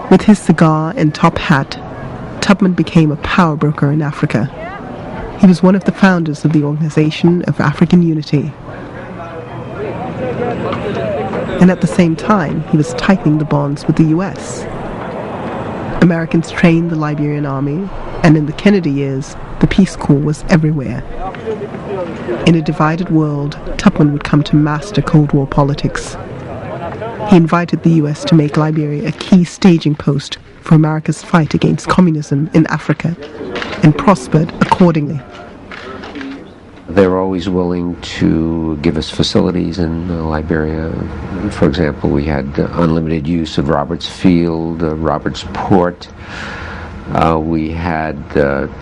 With his cigar and top hat, Tubman became a power broker in Africa. He was one of the founders of the Organization of African Unity. And at the same time, he was tightening the bonds with the U.S. Americans trained the Liberian army, and in the Kennedy years, the Peace Corps was everywhere. In a divided world, Tubman would come to master Cold War politics. He invited the U.S. to make Liberia a key staging post for America's fight against communism in Africa, and prospered accordingly. They were always willing to give us facilities in Liberia. For example, we had unlimited use of Roberts Field, Roberts Port. We had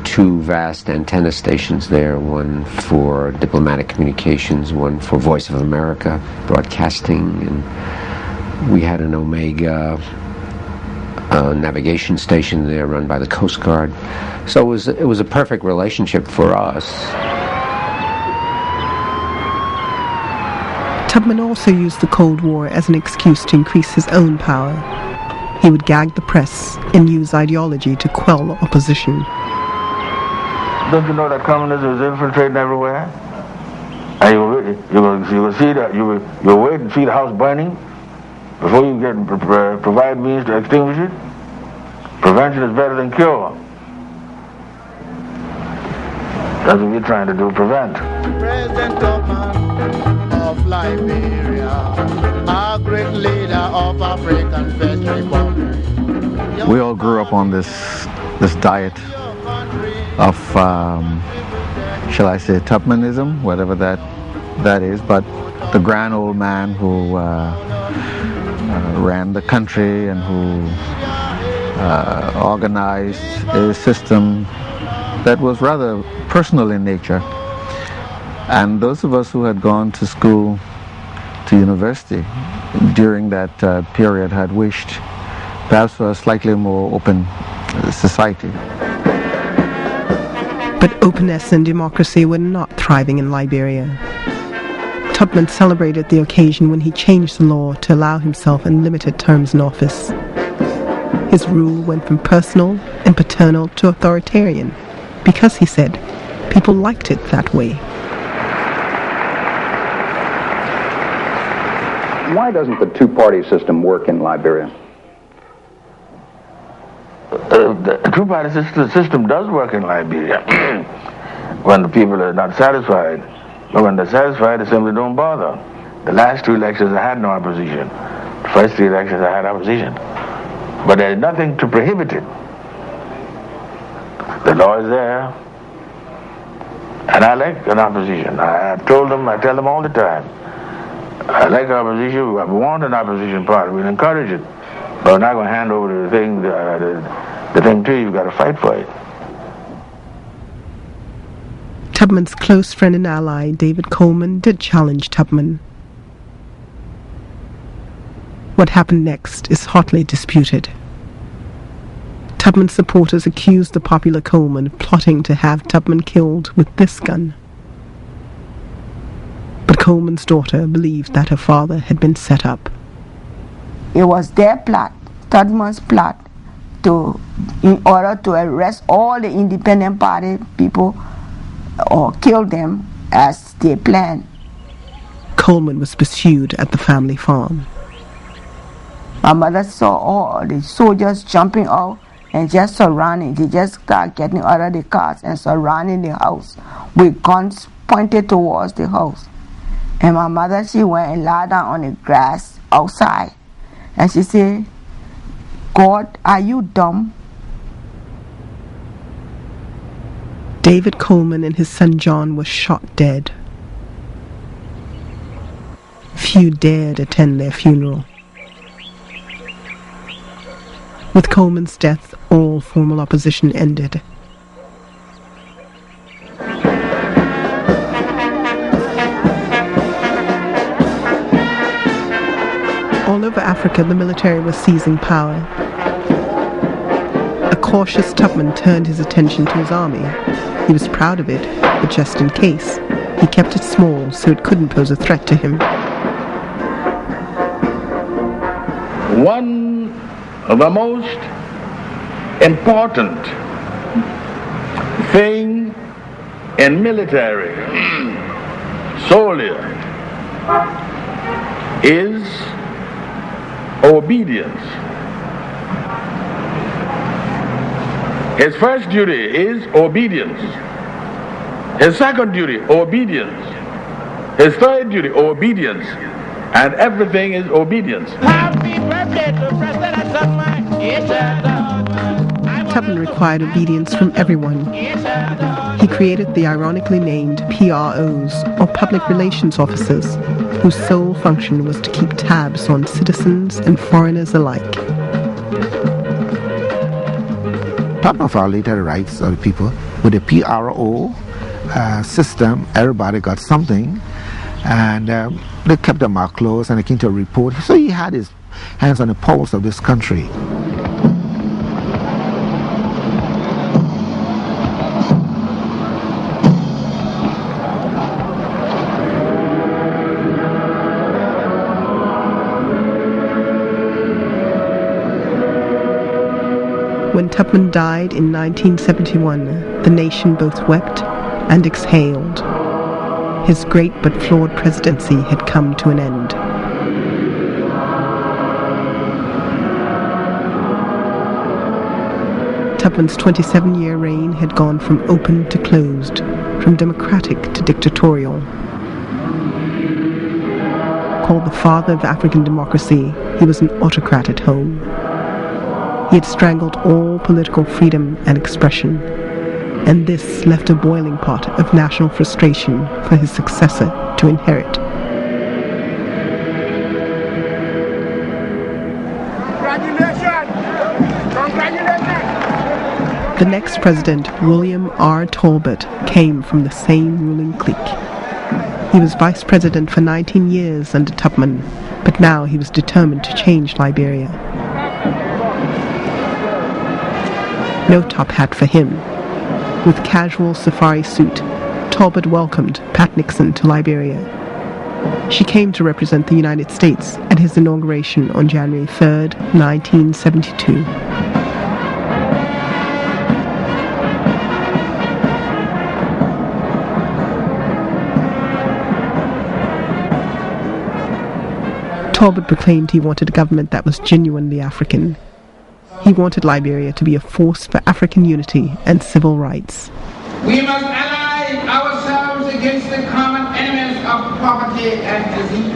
2 vast antenna stations there, one for diplomatic communications, one for Voice of America broadcasting, and we had an Omega navigation station there run by the Coast Guard. So it was a perfect relationship for us. Tubman also used the Cold War as an excuse to increase his own power. He would gag the press and use ideology to quell opposition. Don't you know that communism is infiltrating everywhere? And you will see that you will wait and see the house burning before you get provide means to extinguish it. Prevention is better than cure. That's what we're trying to do, prevent. President of Liberia, a great leader of African First Republic. We all grew up on this diet of, shall I say, Tubmanism, whatever that is, but the grand old man who ran the country and who organized a system that was rather personal in nature. And those of us who had gone to school, to university, during that period had wished perhaps for a slightly more open society. But openness and democracy were not thriving in Liberia. Tubman celebrated the occasion when he changed the law to allow himself unlimited terms in office. His rule went from personal and paternal to authoritarian because, he said, people liked it that way. Why doesn't the two-party system work in Liberia? The two-party system does work in Liberia when the people are not satisfied. But when they're satisfied, they simply don't bother. The last 2 elections, I had no opposition. The first 3 elections, I had opposition. But there's nothing to prohibit it. The law is there. And I like an opposition. I tell them all the time, I like opposition. We want an opposition party. We'll encourage it. But we're not going to hand over the thing to you. You've got to fight for it. Tubman's close friend and ally, David Coleman, did challenge Tubman. What happened next is hotly disputed. Tubman's supporters accused the popular Coleman of plotting to have Tubman killed with this gun. But Coleman's daughter believed that her father had been set up. It was their plot, Tubman's plot, in order to arrest all the independent party people or kill them as they planned. Coleman was pursued at the family farm. My mother saw all the soldiers jumping out and just surrounding. They just start getting out of the cars and surrounding the house with guns pointed towards the house. And my mother, she went and lied down on the grass outside. And she said, God, are you dumb? David Coleman and his son John were shot dead. Few dared attend their funeral. With Coleman's death, all formal opposition ended. All over Africa, the military was seizing power. A cautious Tubman turned his attention to his army. He was proud of it, but just in case, he kept it small so it couldn't pose a threat to him. One the most important thing in military soldier is obedience. His first duty is obedience. His second duty, obedience. His third duty, obedience. And everything is obedience. Happy birthday to President Tubman. Tubman required obedience from everyone. He created the ironically named PROs, or Public Relations Officers, whose sole function was to keep tabs on citizens and foreigners alike. Tubman violated the rights of the people. With the PRO system, everybody got something, and they kept their mouth closed and they came to report. So he had his hands on the pulse of this country. When Tubman died in 1971, the nation both wept and exhaled. His great but flawed presidency had come to an end. Tubman's 27-year reign had gone from open to closed, from democratic to dictatorial. Called the father of African democracy, he was an autocrat at home. He had strangled all political freedom and expression, and this left a boiling pot of national frustration for his successor to inherit. The next president, William R. Talbot, came from the same ruling clique. He was vice president for 19 years under Tubman, but now he was determined to change Liberia. No top hat for him. With casual safari suit, Talbot welcomed Pat Nixon to Liberia. She came to represent the United States at his inauguration on January 3rd, 1972. Talbot proclaimed he wanted a government that was genuinely African. He wanted Liberia to be a force for African unity and civil rights. We must ally ourselves against the common enemies of poverty and disease.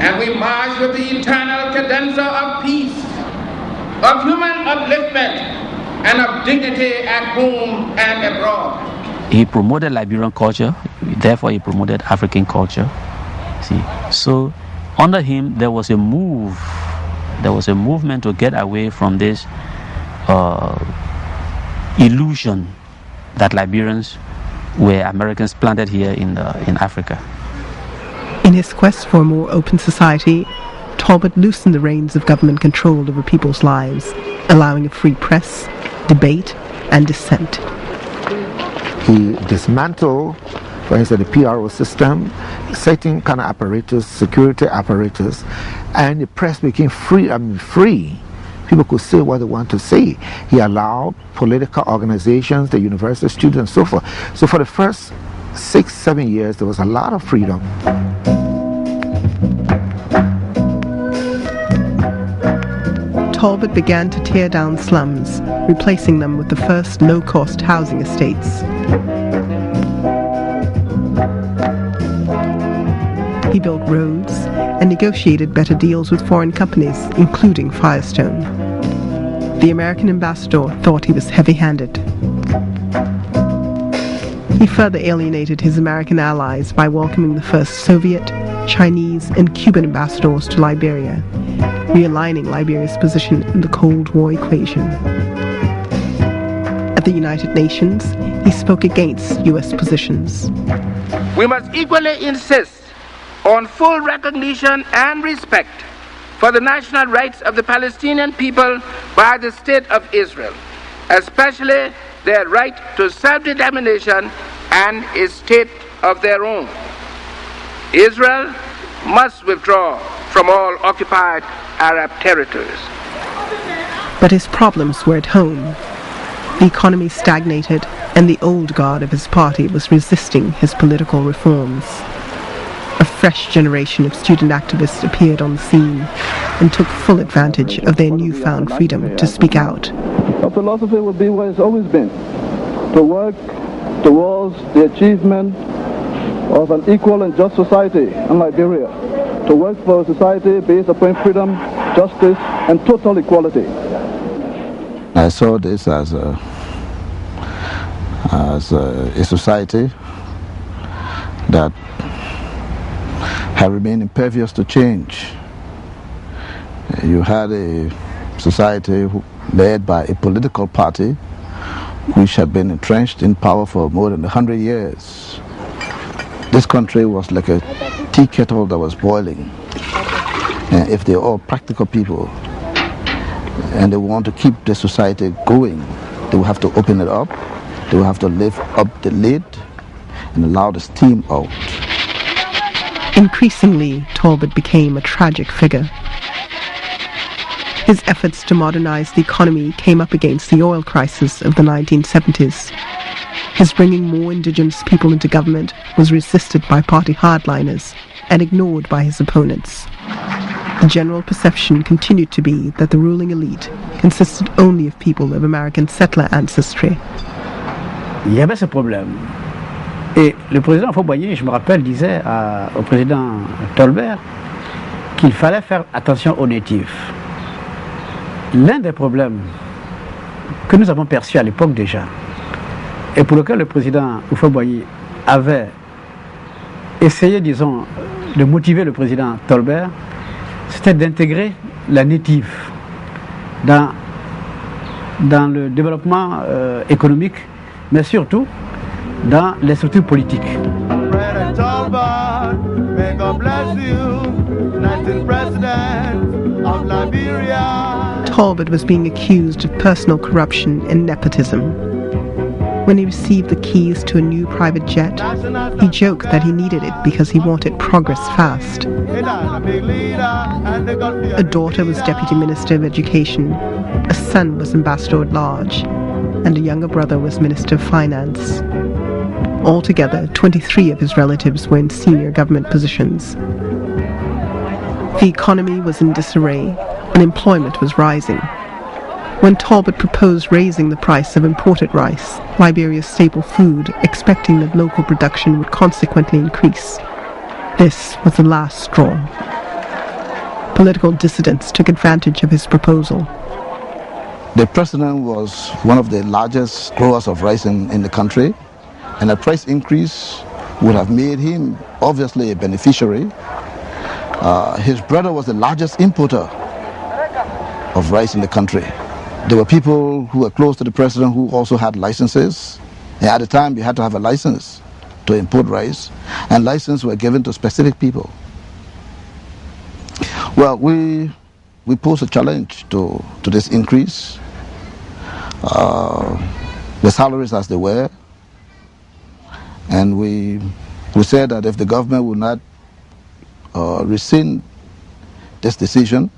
And we march with the eternal cadenza of peace, of human upliftment, and of dignity at home and abroad. He promoted Liberian culture, therefore he promoted African culture. See, so under him there was a move. There was a movement to get away from this illusion that Liberians were Americans planted here in Africa. In his quest for a more open society, Talbot loosened the reins of government control over people's lives, allowing a free press, debate, and dissent. He dismantled, for instance, the PRO system, certain kind of apparatus, security apparatus, and the press became free. People could say what they want to say. He allowed political organizations, the university students, and so forth. So for the first 6-7 years, there was a lot of freedom. Talbot began to tear down slums, replacing them with the first low-cost housing estates. He built roads and negotiated better deals with foreign companies, including Firestone. The American ambassador thought he was heavy-handed. He further alienated his American allies by welcoming the first Soviet, Chinese, and Cuban ambassadors to Liberia, realigning Liberia's position in the Cold War equation. At the United Nations, he spoke against U.S. positions. We must equally insist on full recognition and respect for the national rights of the Palestinian people by the State of Israel, especially their right to self-determination and a state of their own. Israel must withdraw from all occupied Arab territories. But his problems were at home. The economy stagnated, and the old guard of his party was resisting his political reforms. A fresh generation of student activists appeared on the scene and took full advantage of their newfound freedom to speak out. Our philosophy will be what it's always been, to work towards the achievement of an equal and just society in Liberia, to work for a society based upon freedom, justice, and total equality. I saw this as a society that had remained impervious to change. You had a society led by a political party which had been entrenched in power for more than 100 years. This country was like a tea kettle that was boiling. And if they're all practical people and they want to keep the society going, they will have to open it up, they will have to lift up the lid and allow the steam out. Increasingly, Talbot became a tragic figure. His efforts to modernize the economy came up against the oil crisis of the 1970s. His bringing more indigenous people into government was resisted by party hardliners and ignored by his opponents. The general perception continued to be that the ruling elite consisted only of people of American settler ancestry. Il y avait ce problème. Et le président Fauboigny, je me rappelle, disait au président Tolbert qu'il fallait faire attention aux natifs. L'un des problèmes que nous avons perçus à l'époque déjà, et pour lequel le président Fauboigny avait essayé, disons, de motiver le président Tolbert, c'était d'intégrer la native dans le développement économique, mais surtout dans les structures politiques. Talbot was being accused of personal corruption and nepotism. When he received the keys to a new private jet, he joked that he needed it because he wanted progress fast. A daughter was Deputy Minister of Education, a son was Ambassador at Large, and a younger brother was Minister of Finance. Altogether, 23 of his relatives were in senior government positions. The economy was in disarray. Unemployment was rising. When Talbot proposed raising the price of imported rice, Liberia's staple food, expecting that local production would consequently increase, this was the last straw. Political dissidents took advantage of his proposal. The president was one of the largest growers of rice in the country, and a price increase would have made him obviously a beneficiary. His brother was the largest importer of rice in the country. There were people who were close to the president who also had licenses. And at the time, you had to have a license to import rice, and licenses were given to specific people. Well, we posed a challenge to this increase. The salaries as they were, and we said that if the government would not rescind this decision,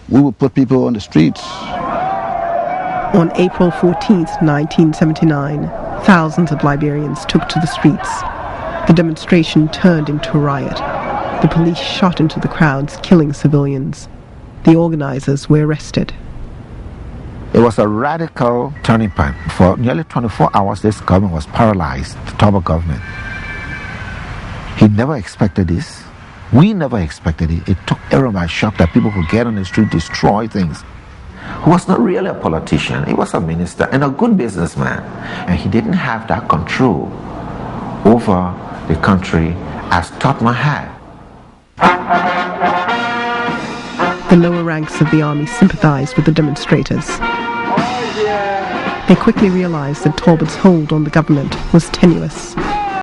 we would put people on the streets. On April 14th, 1979, thousands of Liberians took to the streets. The demonstration turned into a riot. The police shot into the crowds, killing civilians. The organizers were arrested. It was a radical turning point. For nearly 24 hours, this government was paralyzed, the Talbot government. He never expected this. We never expected it. It took everyone by shock that people could get on the street, destroy things. He was not really a politician. He was a minister and a good businessman. And he didn't have that control over the country as Totman had. The lower ranks of the army sympathized with the demonstrators. They quickly realized that Talbot's hold on the government was tenuous.